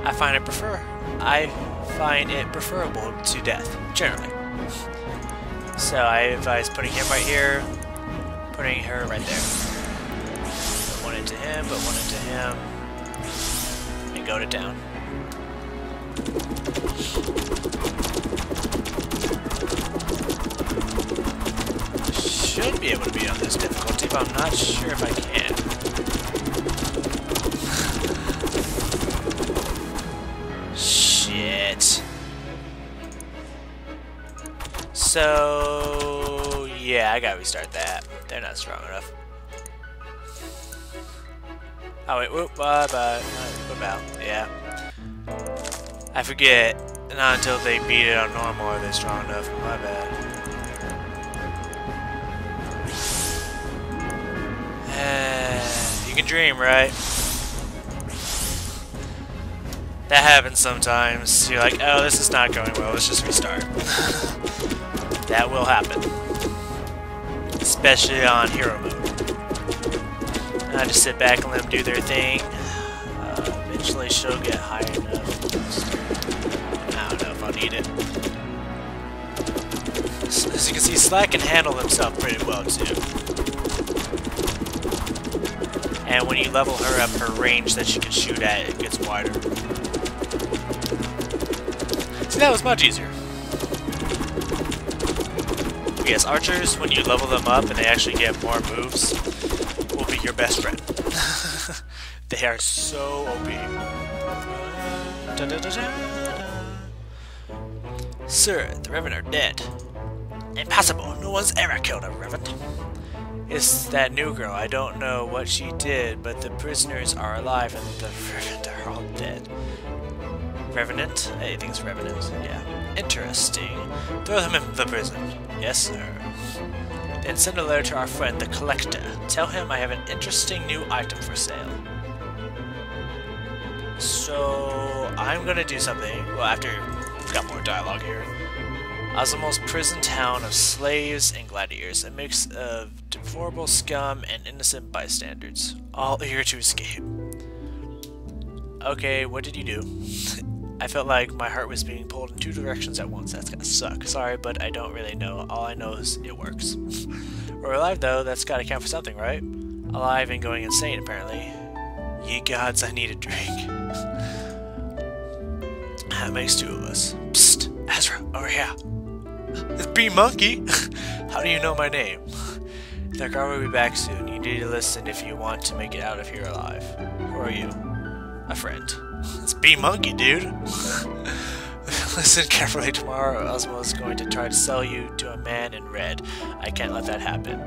I find it preferable to death, generally. So I advise putting him right here, putting her right there. Put one into him, put one into him, and go to town. Should be able to beat on this difficulty, but I'm not sure if I can. Shit. So yeah, I gotta restart that. They're not strong enough. Oh wait, whoop, bye bye. Whip out, yeah. I forget. Not until they beat it on normal are they strong enough. My bad. You can dream, right? That happens sometimes. You're like, oh, this is not going well, let's just restart. That will happen. Especially on hero mode. I just sit back and let them do their thing. Eventually she'll get high enough. I don't know if I'll need it. As you can see, Slack can handle himself pretty well too. And when you level her up, her range that she can shoot at, it gets wider. See, that was much easier. Yes, archers, when you level them up and they actually get more moves, will be your best friend. They are so OP. Sir, the Reverend are dead. Impossible, no one's ever killed a Reverend. It's that new girl. I don't know what she did, but the prisoners are alive and the Revenant are all dead. Revenant? I think it's Revenant. Yeah. Interesting. Throw them in the prison. Yes, sir. Then send a letter to our friend, the Collector. Tell him I have an interesting new item for sale. So, I'm gonna do something. Well, after we've got more dialogue here. Osimo's prison town of slaves and gladiators, a mix of deplorable scum and innocent bystanders, all eager to escape. Okay, what did you do? I felt like my heart was being pulled in two directions at once. That's gonna suck. Sorry, but I don't really know. All I know is it works. We're alive though, that's gotta count for something, right? Alive and going insane, apparently. Ye gods, I need a drink. That makes two of us. Psst, Ezra, over here. It's B Monkey! How do you know my name? The guard will be back soon. You need to listen if you want to make it out of here alive. Who are you? A friend. It's B Monkey, dude! Listen carefully. Tomorrow, Osmo is going to try to sell you to a man in red. I can't let that happen.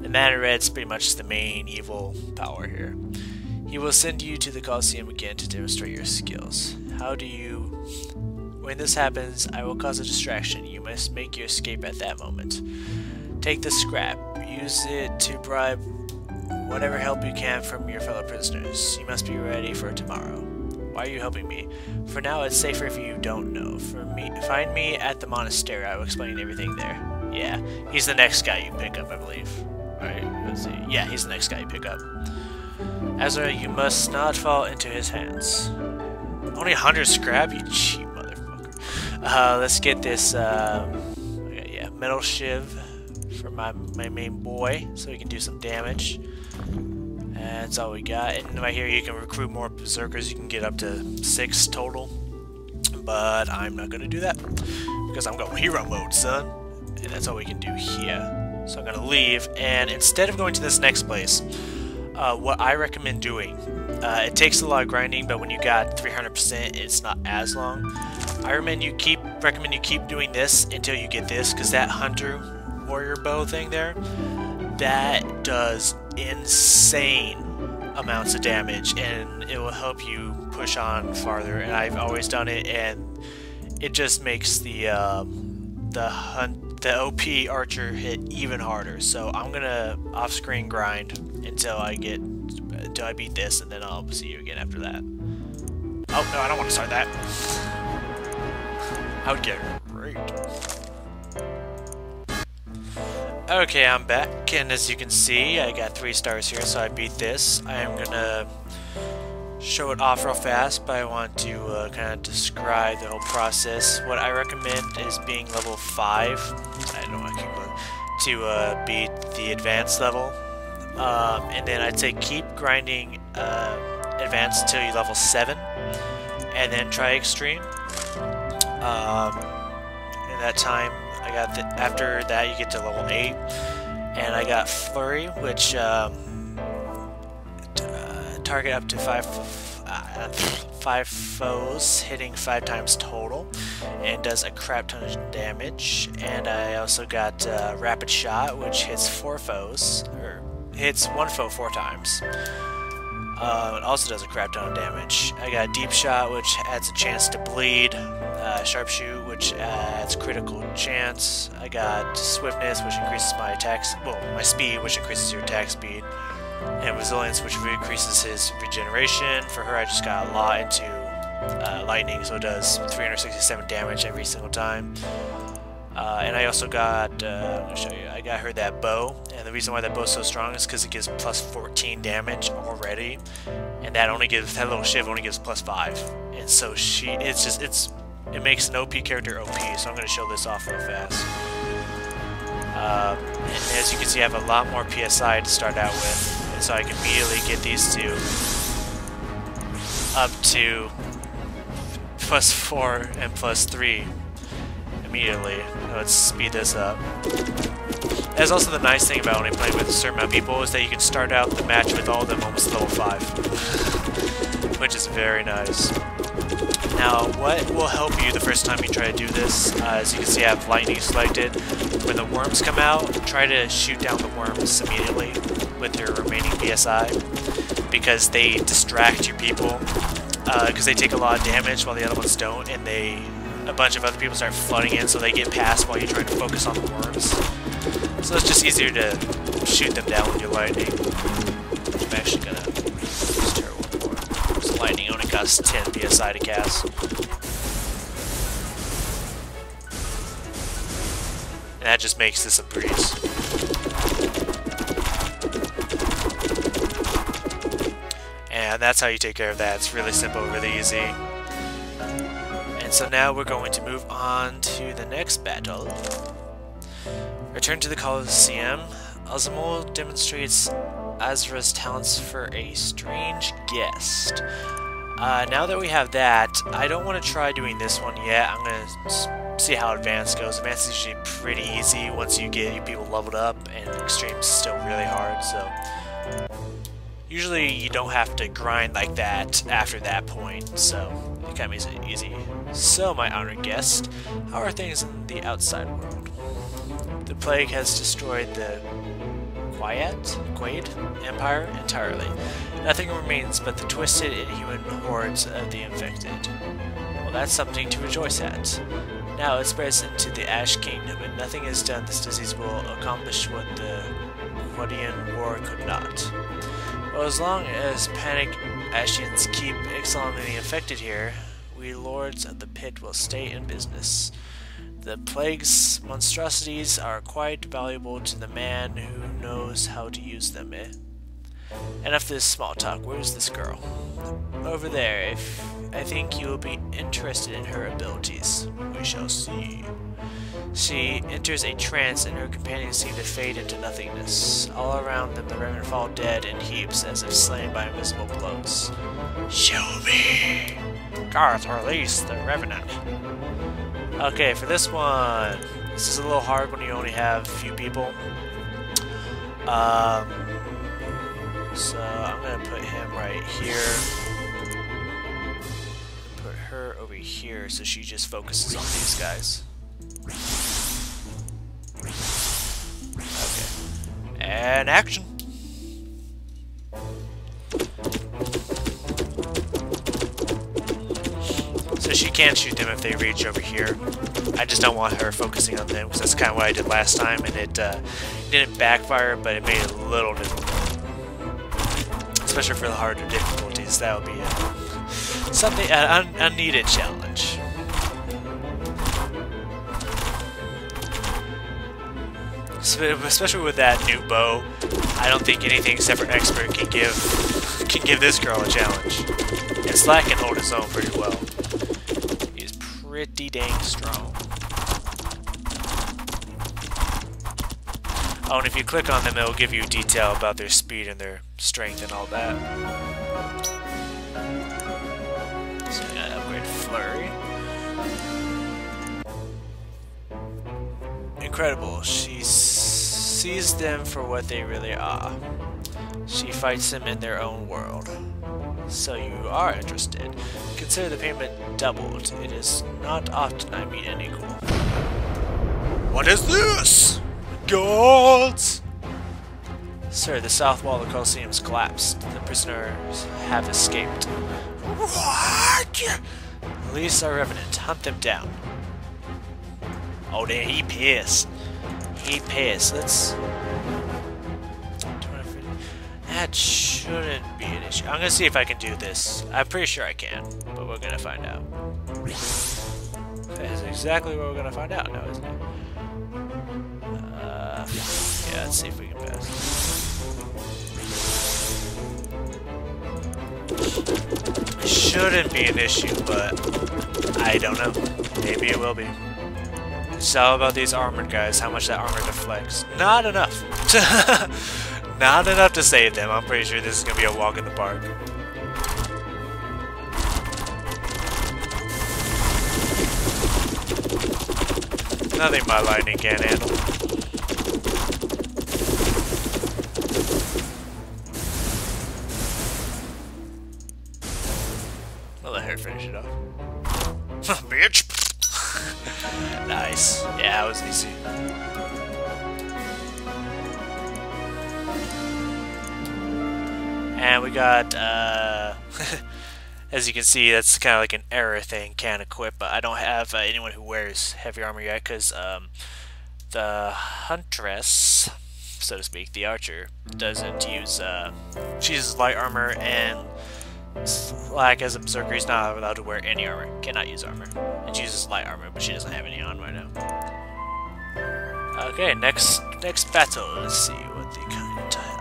The man in red is pretty much the main evil power here. He will send you to the Coliseum again to demonstrate your skills. How do you... When this happens, I will cause a distraction. You must make your escape at that moment. Take the scrap. Use it to bribe whatever help you can from your fellow prisoners. You must be ready for tomorrow. Why are you helping me? For now, it's safer if you don't know. Find me at the monastery. I will explain everything there. Yeah, he's the next guy you pick up, I believe. Alright, let's see. Yeah, he's the next guy you pick up. Ezra, you must not fall into his hands. Only 100 scrap? You cheap motherfucker. Let's get this, yeah, metal shiv for my main boy, so he can do some damage. That's all we got. And right here you can recruit more berserkers. You can get up to 6 total. But I'm not going to do that, because I'm going hero mode, son. And that's all we can do here. So I'm going to leave, and instead of going to this next place, what I recommend doing, it takes a lot of grinding, but when you got 300%, it's not as long. I recommend you keep doing this until you get this, because that hunter warrior bow thing there, that does insane amounts of damage, and it will help you push on farther. And I've always done it, and it just makes the OP archer hit even harder. So I'm gonna off-screen grind until I beat this, and then I'll see you again after that. Oh no, I don't want to start that. I would get raped. Okay, I'm back, and as you can see, I got 3 stars here, so I beat this. I am gonna show it off real fast, but I want to kind of describe the whole process. What I recommend is being level 5. I don't want to keep going, to beat the advanced level. And then I'd say keep grinding advanced until you level 7, and then try extreme. In that time, I got after that you get to level 8, and I got Flurry, which target up to 5 foes, hitting 5 times total, and does a crap ton of damage. And I also got Rapid Shot, which hits 4 foes, or hits 1 foe 4 times. It also does a crap ton of damage. I got Deep Shot, which adds a chance to bleed. Sharpshoot, which adds critical chance. I got Swiftness, which increases my attacks, well, my speed, which increases your attack speed. And Resilience, which increases his regeneration. For her, I just got a lot into lightning, so it does 367 damage every single time. And I also got, let me show you, I got her that bow, and the reason why that bow is so strong is because it gives plus 14 damage already, and that little shiv only gives plus 5, and so it makes an OP character OP, so I'm going to show this off real fast. And as you can see, I have a lot more PSI to start out with, and so I can immediately get these two up to plus 4 and plus 3 immediately. Let's speed this up. That's also the nice thing about only playing with a certain amount of people, is that you can start out the match with all of them almost level 5, which is very nice. Now, what will help you the first time you try to do this, as you can see I have lightning selected. When the worms come out, try to shoot down the worms immediately with your remaining PSI, because they distract your people, because they take a lot of damage while the other ones don't, and a bunch of other people start flooding in, so they get past while you're trying to focus on the worms. So it's just easier to shoot them down with your lightning. I'm actually gonna use terrible more. So lightning only costs 10 PSI to cast. And that just makes this a breeze. And that's how you take care of that. It's really simple, really easy. And so now we're going to move on to the next battle. Return to the Coliseum. Azumul demonstrates Azra's talents for a strange guest. Now that we have that, I don't want to try doing this one yet. I'm going to see how Advanced goes. Advanced is usually pretty easy once you get your people leveled up, and Extreme's still really hard, so usually you don't have to grind like that after that point, so it kind of makes it easy. So, my honored guest, how are things in the outside world? The plague has destroyed the Quaid Empire entirely. Nothing remains but the twisted, inhuman hordes of the infected. Well, that's something to rejoice at. Now it spreads into the Ash Kingdom, and nothing is done. This disease will accomplish what the Quadian War could not. Well, as long as panic Ashians keep exiling the infected here, we lords of the pit will stay in business. The plague's monstrosities are quite valuable to the man who knows how to use them, eh? Enough of this small talk. Where's this girl? Over there. I think you will be interested in her abilities. We shall see. She enters a trance, and her companions seem to fade into nothingness. All around them, the remnant fall dead in heaps, as if slain by invisible blows. Show me! Garth, release the Revenant. Okay, for this one, this is a little hard when you only have a few people. So I'm gonna put him right here. Put her over here, so she just focuses on these guys. Okay, and action. So she can shoot them if they reach over here. I just don't want her focusing on them, because that's kind of what I did last time, and it didn't backfire, but it made it a little difficult. Especially for the harder difficulties, that would be something, an unneeded challenge. Especially with that new bow, I don't think anything except for expert can can give this girl a challenge. And Slack can hold his own pretty well. He's pretty dang strong. Oh, and if you click on them, it'll give you detail about their speed and their strength and all that. So we gotta upgrade Flurry. Incredible. She sees them for what they really are. She fights them in their own world. So you are interested. Consider the payment doubled. It is not often I meet an equal. What is this? Gods! Sir, the south wall of the Coliseum has collapsed. The prisoners have escaped. What? Release our revenant. Hunt them down. Oh, there, he pissed. He pissed. Let's... That shouldn't be an issue. I'm gonna see if I can do this. I'm pretty sure I can, but we're gonna find out. That is exactly what we're gonna find out now, isn't it? Yeah, let's see if we can pass. It shouldn't be an issue, but I don't know. Maybe it will be. It's all about these armored guys, how much that armor deflects. Not enough. Not enough to save them. I'm pretty sure this is gonna be a walk in the park. Nothing my lightning can't handle. I'll let her finish it off. Bitch! Nice. Yeah, that was easy. And we got, as you can see, that's kind of like an error thing, can't equip, but I don't have anyone who wears heavy armor yet, because the huntress, so to speak, the archer, doesn't use, she uses light armor, and Slack as a berserker, he's not allowed to wear any armor, cannot use armor, and she uses light armor, but she doesn't have any on right now. Okay, next battle, let's see what the kind.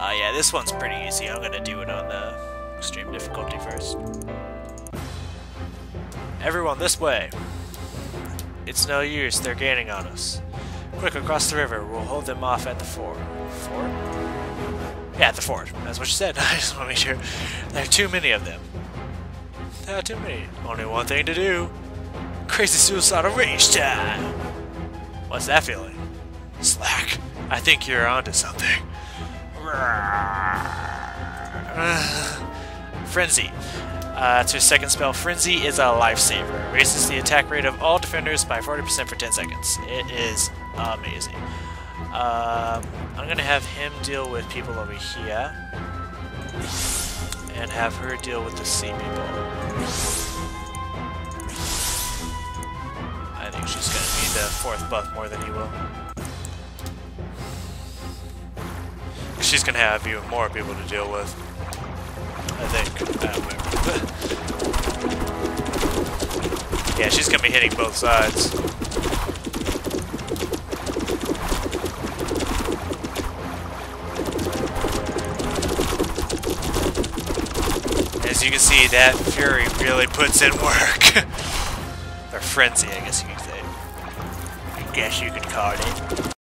Yeah, this one's pretty easy. I'm gonna do it on the extreme difficulty first. Everyone, this way! It's no use, they're gaining on us. Quick, across the river, we'll hold them off at the fort. Fort? Yeah, at the fort. That's what she said. I just want to make sure. There are too many of them. There are too many. Only one thing to do. Crazy suicidal rage time! What's that feeling? Slack, I think you're onto something. Frenzy. It's her second spell. Frenzy is a lifesaver. Raises the attack rate of all defenders by 40% for 10 seconds. It is amazing. I'm gonna have him deal with people over here, and have her deal with the sea people. I think she's gonna need the fourth buff more than he will. She's gonna have even more people to deal with. I think. Yeah, she's gonna be hitting both sides. As you can see, that Fury really puts in work. Or Frenzy, I guess you could say. I guess you could call it.